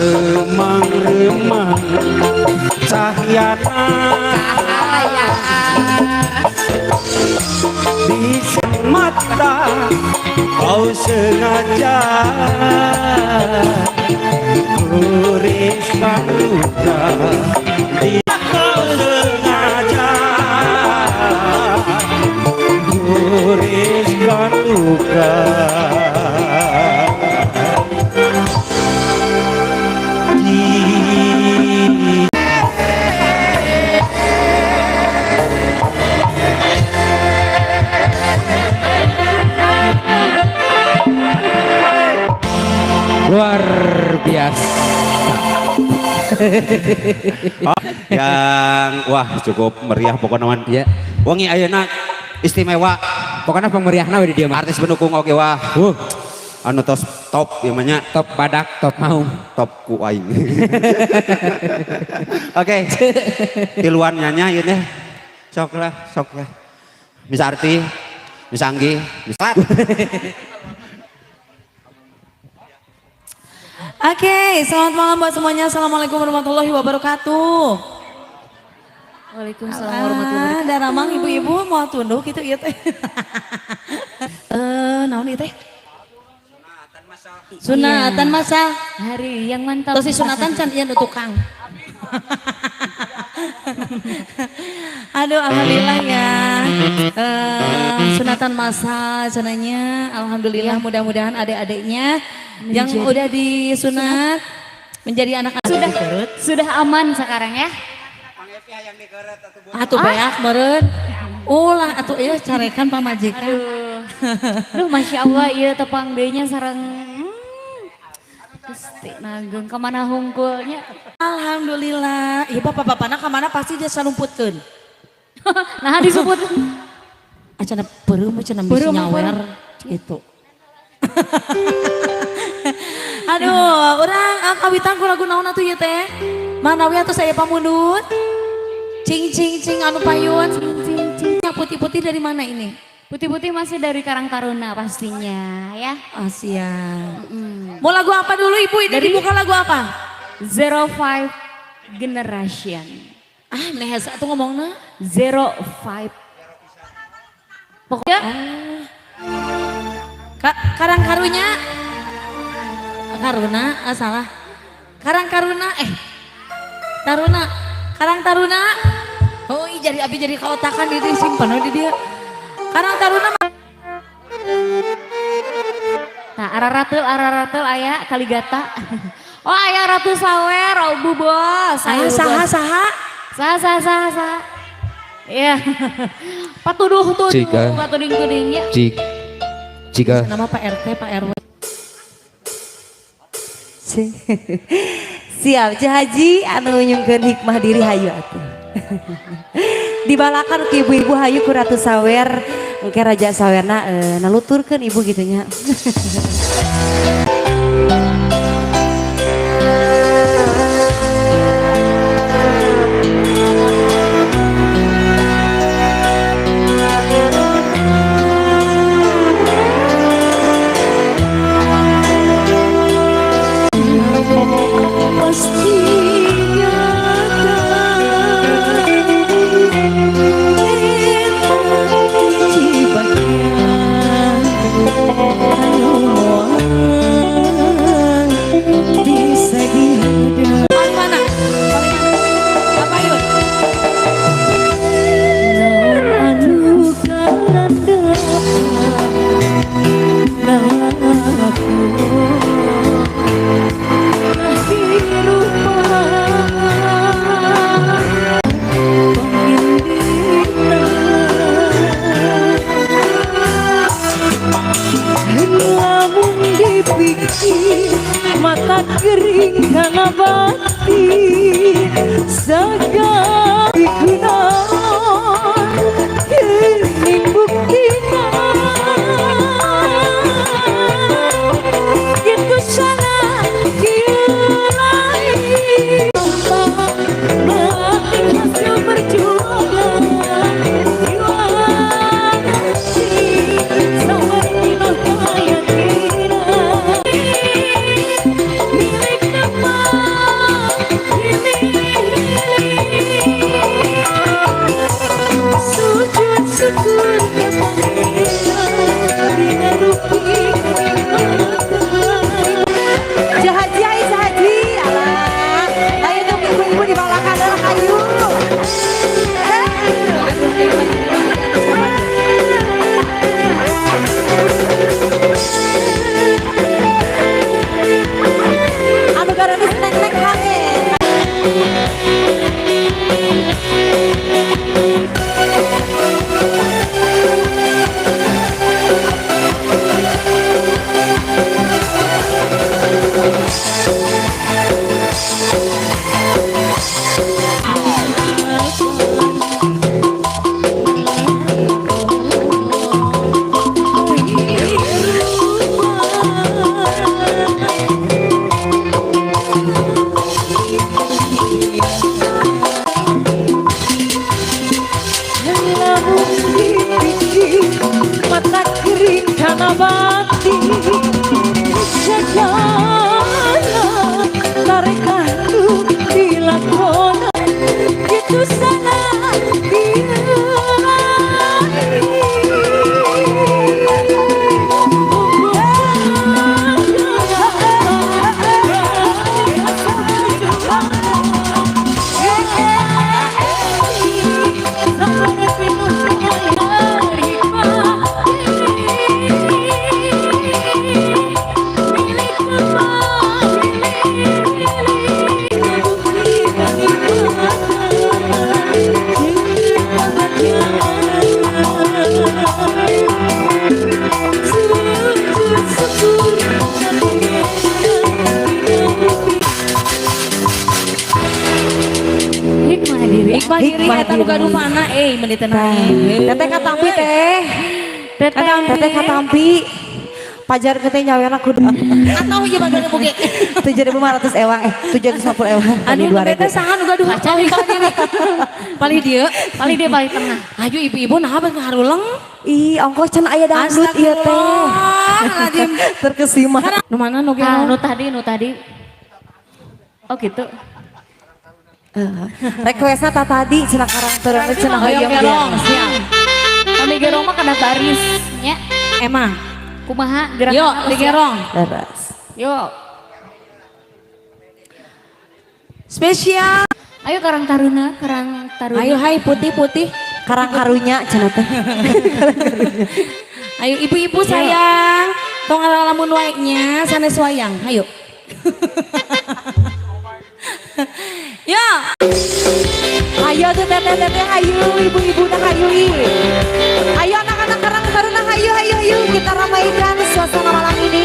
Remang-remang cahyana di mata kau sengaja guriskan luka di kau sengaja guriskan luka. Luar biasa. Yang wah cukup meriah pokoknya Ya. Wangi ayeuna istimewa. Pokoknya pemeriahna we di dieu mah. Artis pendukung oke wah. Anu tos top yang namanya Top badak, top mau. top ku aing. Oke. Tiluan nyanyi ieu teh. Sok lah. Miss Arti, Miss Anggi, Miss Lat. Oke, selamat malam buat semuanya. Assalamualaikum warahmatullahi wabarakatuh. Waalaikumsalam warahmatullahi wabarakatuh. Dan ramang ibu-ibu mau tunduk gitu ieu teh. Naon ieu teh? Sunatan masa. Hari yang mantap. Terus si sunatan can ieu tukang. Aduh, alhamdulillah ya. Sunatan masa cenanya. Alhamdulillah, mudah-mudahan adik-adiknya yang udah disunat menjadi anak Sudah aman sekarang ya. atuh beak meureun. Ulah atuh ieu carekan pamajikan. Aduh, Masya Allah, iya tepang deui-nya sareng Gusti Nageng kemana hungkulnya. Alhamdulillah. Ieu bapak-bapana kamana pasti dia salumputkeun. Nah disebut Acana peureum cenah bisi nyawer gitu. Aduh, orang kawitan ku lagu naon atuh ieu teh? Manawi atuh saya pamundut. Cing cing cing anu payun. Yang putih-putih dari mana ini? putih-putih masih dari Karang Taruna pastinya ya. Asia. Mau lagu apa dulu Ibu? Ini dibuka lagu apa? 05 Generation. Ah, nehes atuh ngomongna. 05. Pokoknya Karang Karunya. Karuna, salah. Karang Karuna, Taruna. Karang Taruna. Oh, jadi abi jadi kaotakan di simpen di dia. Karang Taruna. nah araratul aya Kaligata. Oh aya Ratu Sawer, Bu Bos. Ayo saha. Ya. Patuduh Cika. patuding-tudingnya. Jika Nama Pak RT, Pak RW. Siap Haji anu nyungkeun hikmah diri hayu atuh. Dibalakan ke ibu-ibu hayu ku Ratu Sawer engke Raja Sawerna naluturkeun ibu gitunya. mata kering karena batin sekali kunaon kening buktina gitu sana kilai mati hasil perjuangan mata kering karena batin segala tarik aku dilakonan gitu sana Hikmah eta nu gaduh mana meuni teh naik. Teteh katampi teh. Teteh katampi. Pajar ke teh nyawena kudu. Atau ieu bagana boge. 7.500 ewang 750 ewang. Anu teh sangan nu gaduh Baca nih kalau diri. paling dia Paling dia paling tengah. Ayo ibu-ibu nah beus ngaharuleng. Ih, ongkos cenah aya dangdut ieu teh. Astagfirullahaladzim. Terkesima. Nu mana nu Ah, geno? nu tadi. Oh gitu. Requestnya tadi cenah karang teureun cenah Hoyong gerong siap. Kami gerong mah kada barisnya. Emang. Kumaha gerakan Yuk, halus di ya? gerong. Leres. Yuk. Spesial. Ayo karang taruna. Ayo hai putih-putih. Karang karunya cenah teh. Ayo ibu-ibu sayang. Tong lamun waeknya sanes wayang. Ayo. Ya. Ayo tuh teteh ayo ibu-ibu dah ayo. Ayo anak-anak karang taruna ayo kita ramaikan suasana malam ini.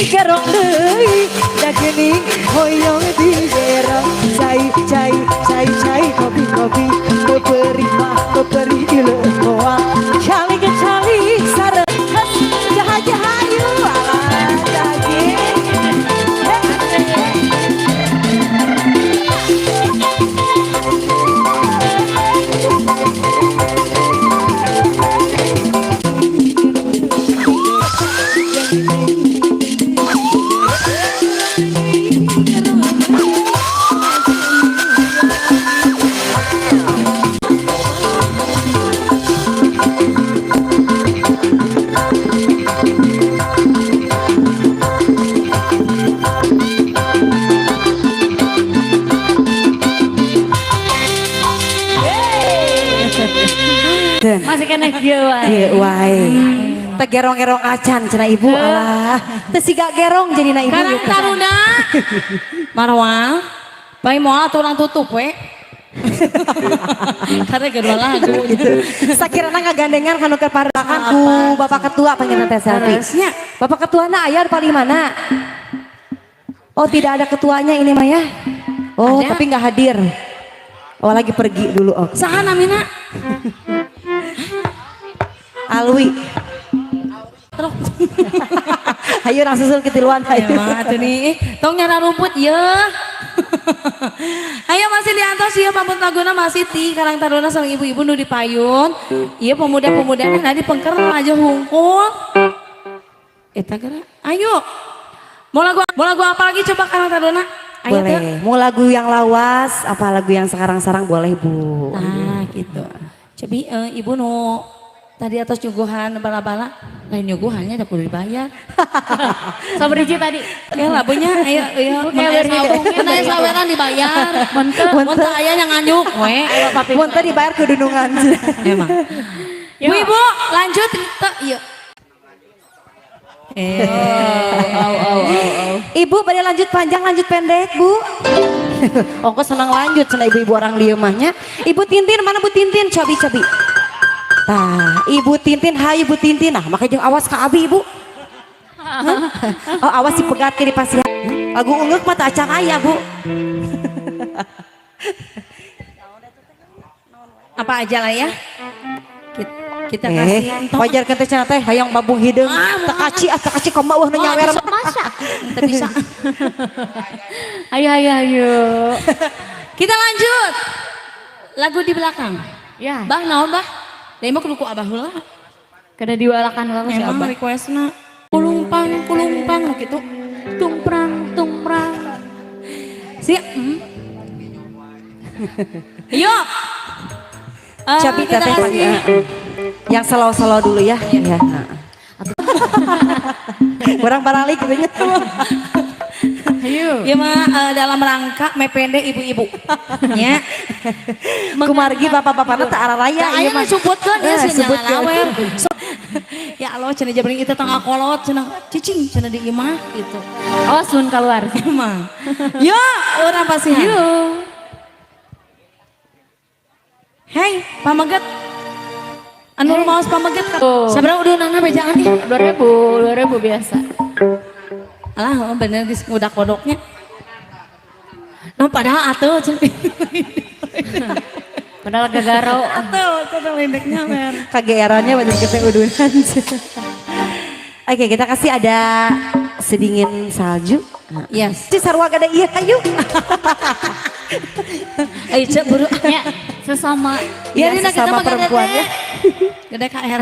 Garong deui da geuning hoyong di gerong cai ngopi beri mah beri ilmuwan cali ke cali sareng jaha-jaha yuk alah daging Masih kena dia wae. Iya wae. Teh gerong-gerong acan cenah ibu alah. Teh siga gerong jadi na ibu. Karang taruna. Marwah. Bae moal aturan tutup we. Karena kedua lagu gitu. Sakirana ngagandengan kanu kepardakan ku Bapak Ketua pengen teh selfie. Harusnya. Bapak Ketuana aya di paling mana? Oh tidak ada ketuanya ini mah ya. Oh Ada. tapi nggak hadir. Oh lagi pergi dulu. Oh. Saha namina? Alwi. Terus. Ayo nang susul ke tiluan Ayo ayo. mah atuh nih. Tong nyara rumput ya. Ayo masih di atas ya pamut laguna masih ti karang taruna sareng ibu-ibu nu dipayun. Iya pemuda-pemuda tadi pengker aja hungkul. Eta geura. Ayo. Mau lagu apa lagi coba karang taruna? Ayo teh. Boleh. Mau lagu yang lawas, apa lagu yang sekarang-sarang boleh Bu. Nah gitu. Cobi ibu nu tadi atas nyuguhan bala-bala. Lain nyuguhannya udah kudu dibayar. Sabar hiji tadi. Ya labunya ayo menaya saweran dibayar. Muntah aya yang nganyuk we. Ayo papi. Mun teh dibayar ke dunungan. Emang. Ibu lanjut teu ieu. Ibu pada lanjut panjang lanjut pendek Bu. Ongko senang lanjut cenah ibu-ibu orang lieu mahnya. Ibu Tintin mana Bu Tintin cobi-cobi. Tah, Ibu Tintin hayu Bu Tintin. Nah, maka jeung awas ka abi Ibu. Oh, awas si pegat ke di pasihan. Lagu ungeuk mah teu acan aya Bu. Apa aja lah ya. Kita kasih wajar kan teh cenah teh hayang babung hideung. Teu kaci ka mauh nu nyawer. Kita bisa. Ayo. Kita lanjut. Lagu di belakang. Ya. Bah naon bah? Deui mah kudu ku abah heula. Kada diwalakan wae si Emang Abah. requestna kulumpang gitu. Tumprang. Siap. Yuk. Cobi kita teh kasih. yang selo-selo dulu ya. Ya. Kurang baralik gitu nya. Ayo. Ya mah dalam rangka mepende ibu-ibu. Ya. Kumargi bapak-bapakna teu araraya Ya aya mah sebutkeun ya cenah sebutkeun. lawer. Ya Allah cenah jabring itu tengah kolot cenah cicing cenah di imah gitu. Awas mun keluar. Emang. Ya, urang pasihan. Yo. Hei, pameget. Anu maos pameget kan. Oh. Sabaraha udunana bejaan nih? 2000 biasa. Alah, bener geus ngudak kodoknya. Nah, padahal atuh cenah. Padahal gagaro. Atuh lendeknya mer. Kageerannya banyak kita udunan. Oke, kita kasih ada sedingin salju. Yes. Si sarwa gada iya ayo. Ayo cek buru. Ya, sesama. Ya, Biarin kita sesama mah perempuan ya. Gede KR.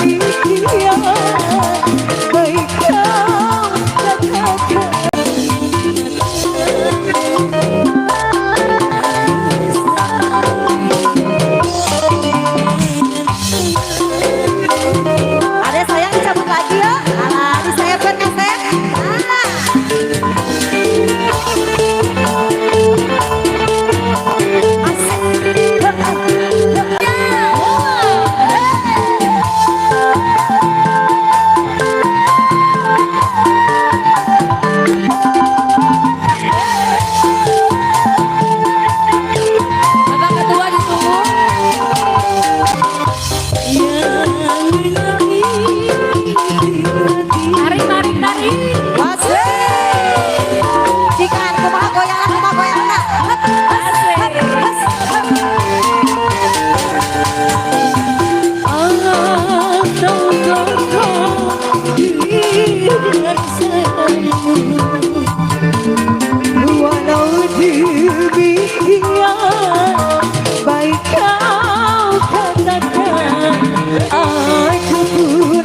demikian baik kau katakan. Ada sayang dicabut lagi ya. Alah, disayapkan kaset. Alah. Babak kedua ditunggu. Tarik, tarik, tarik. Wasih. Cikan kumaha goyangan. Walau demikian baik kau katakan, aku pun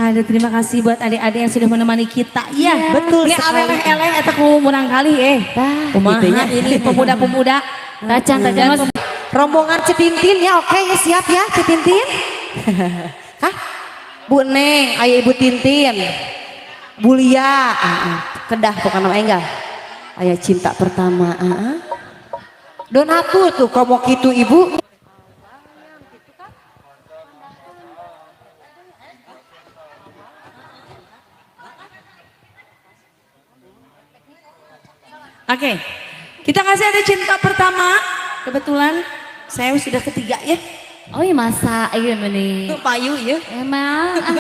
Ada terima kasih buat adik-adik yang sudah menemani kita. Ya, betul Ini sekali. eleng-eleng eta ku murang kali Kumaha itunya. ini pemuda-pemuda. Tacan. Rombongan Citintin ya, oke ya, siap ya Citintin. Hah? Bu Neng, aya Ibu Tintin. Bulia, kedah pokoknya nama enggak. Aya cinta pertama, Donatur tuh komo kitu Ibu. Oke, kita kasih ada cinta pertama. Kebetulan saya sudah ketiga ya. Oh iya masa, iya nih. Itu payu ya. Emang.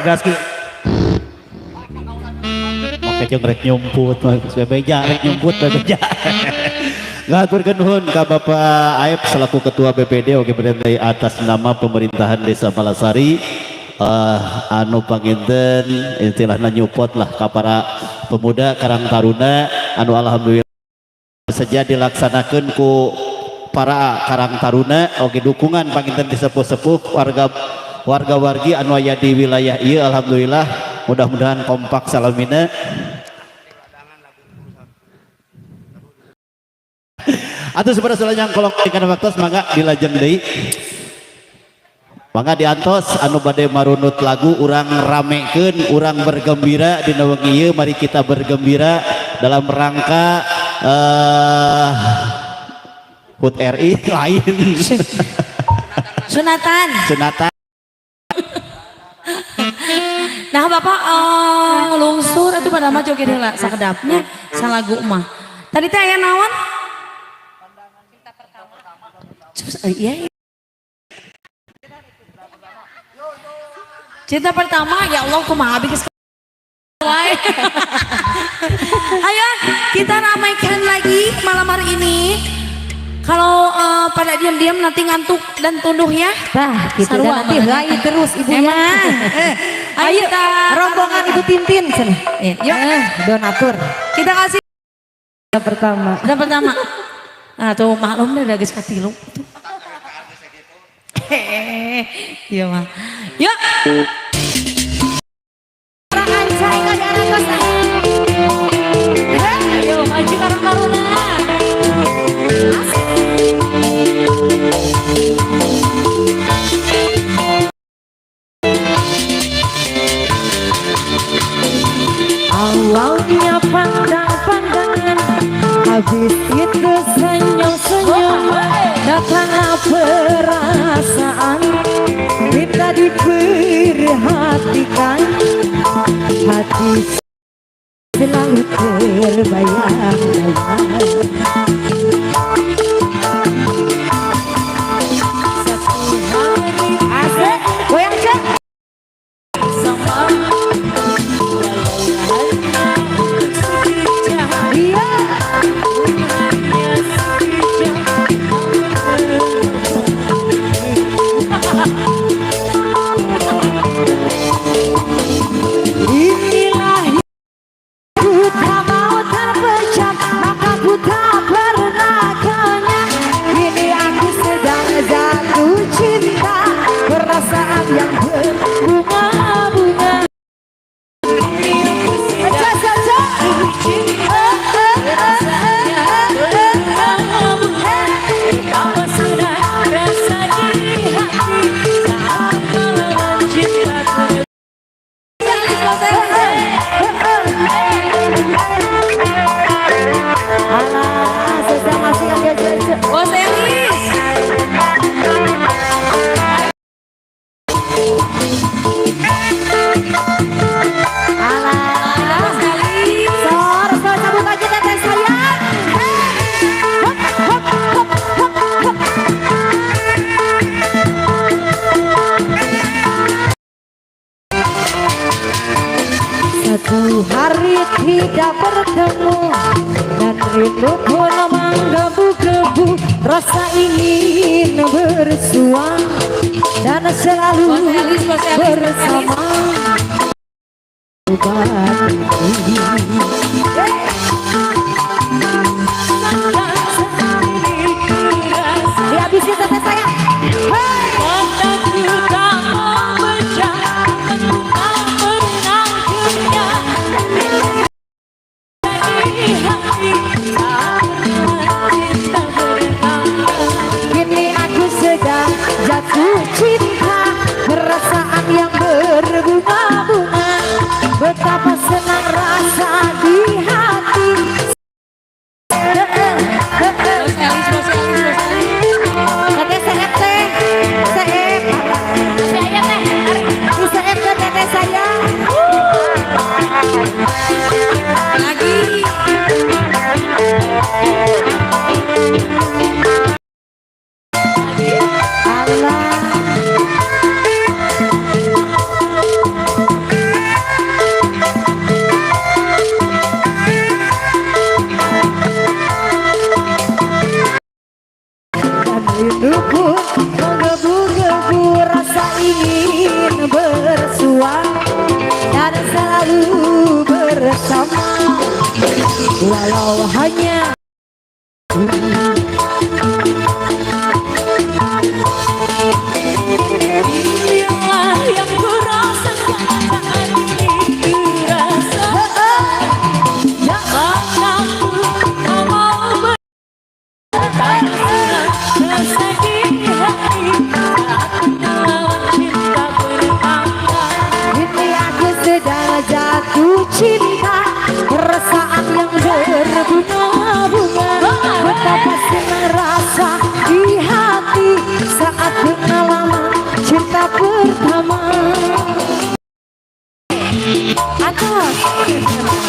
Gasku. Oke jeung rek nyumput bebeja rek nyumput bebeja. Ngaturkeun nuhun ka Bapak Aep selaku Ketua BPD oge berendai atas nama pemerintahan Desa Malasari. Anu panginten istilahna nyupot lah ka para pemuda Karang Taruna anu alhamdulillah saja dilaksanakan ku para Karang Taruna oge dukungan panginten disepuh-sepuh warga-wargi anu aya di wilayah ieu alhamdulillah mudah-mudahan kompak salamina. Atuh saudara yang kolok kana waktu mangga dilajeng deui. Mangga diantos anu bade marunut lagu urang ramekeun urang bergembira dina wengi ieu mari kita bergembira dalam rangka HUT RI lain Sunatan. Nah Bapak lungsur itu pada mah joget heula sakedapnya salagu mah. Tadi teh aya naon? Iya. Cinta pertama ya Allah kumaha habis. Ayo kita ramaikan lagi malam hari ini. Kalau pada diam-diam nanti ngantuk dan tunduh ya. Nah, kita Sarua nanti mana? rai terus Ibu ya. Emang. Ayo kita Rombongan Ibu Tintin sini. Yuk. Donatur. Kita kasih Pertama. yang pertama. Nah tuh maklum dah geus katilu. Iya mah. Yuk. Ayo maju Karang Taruna. awalnya pandang-pandangan, habis itu senyum-senyum, datang perasaan, minta diperhatikan, hati selalu terbayang-bayang. Asik, goyang cek. Iya. Inilah ku tak mau terpecah, maka ku tak pernah kenyang. Kini aku sedang jatuh cinta, perasaan yang berbunga-bunga. Cek, cek, cek. Alah, sesama sih agak jauh. Bos Elis. Alah, Bos Elis. sor cabut aja teteh sayang. Hop, hop, hop, hop, hop. Satu hari tidak bertemu dan rindu pun menggebu-gebu, rasa ingin bersua dan selalu Bos Elis, Bos Elis, Bos Elis. bersama. Dihabisin teteh sayang. Hey. Kini aku sedang jatuh cinta, perasaan yang berbunga-bunga. Betapa senang rasa di hati. Bos Elis, Bos Elis, Bos Elis. Teteh seep teh. Seep. Di seep teh teteh sayang. Lagi. Dan rindu pun menggebu-gebu, rasa ingin bersua dan selalu bersama, walau hanya ini aku sedang jatuh cinta, perasaan yang berbunga-bunga. Betapa senang rasa di hati saat pengalaman cinta pertama. Atas.